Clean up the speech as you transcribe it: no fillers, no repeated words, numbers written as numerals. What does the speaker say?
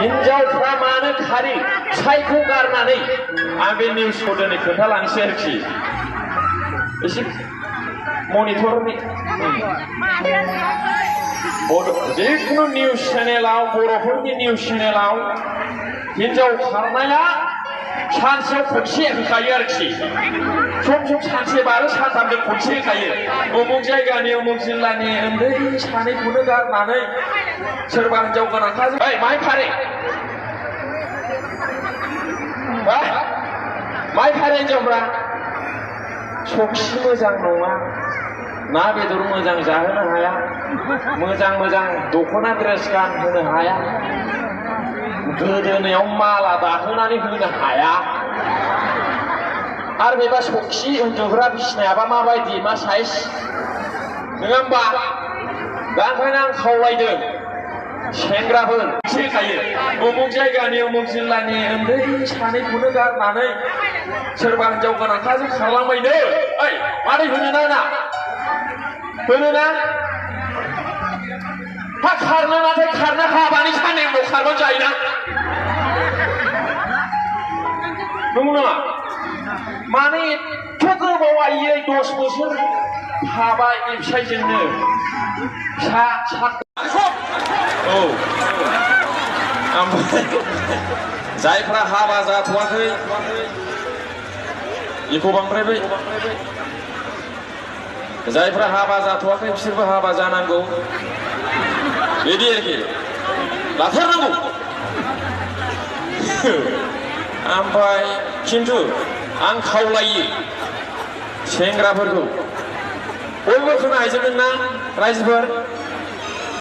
हिनजावफ्रा मानो खारि फिसायखौ गारनानै आं बे निउसखौ दिनै खोन्थालांसै आरोखि एसे मनिटरनि जिखुनु निउस चेनेलाव बर'फोरनि निउस चेनेलाव हिनजाव खारनाया सानसेयाव खनसे होखायो आरोखि सम सम सानसे बारो सानथामजों खनसे होखायो उमुक जायगानि उमुक जिल्लानि उन्दै सानैखौनो गारनानै सोरबा हिनजाव गोनांखाजों माइ खारे माइ खारे हिनजावफ्रा सखि मोजां नङा ना बेदर मोजां जाहोनो हाया मोजां दख'ना ड्रेस गानहोनो हाया गोदोनायाव माला दाहोनानै होनो हाया आरो बेबा सखि उन्दुग्रा बिसिनायाबा माबायदि मा साइज नङा होमबा दा ओंखायनो आं खावलायदों सेंग्राफोर मिथिखायो उमुक जायगानि उमुक जिल्लानि उन्दै सानैखौनो गारनानै सोरबा हिनजाव गोनांखाजों खारलांबायनो ओइ मारै होनो ना होनो ना हा खारनो नाथाय खारनो हाबानि सानैल' खारबानो जायोना नंगौ नङा माने एथ' गोबाव आयै 10 बोसोर हाबाय फिसायजोंनो फिसा औ ओमफ्राय जायफ्रा हाबा जाथ'वाखै बेखौ बांद्रायबाय जायफ्रा हाबा जाथ'वाखै बिसोरबो हाबा जानांगौ बिदि आरोखि लाथारनांगौ ओमफ्राय खिन्थु आं खावलायो सेंग्राफोरखौ बयबो खोनाहैजोबदों ना रायजोफोर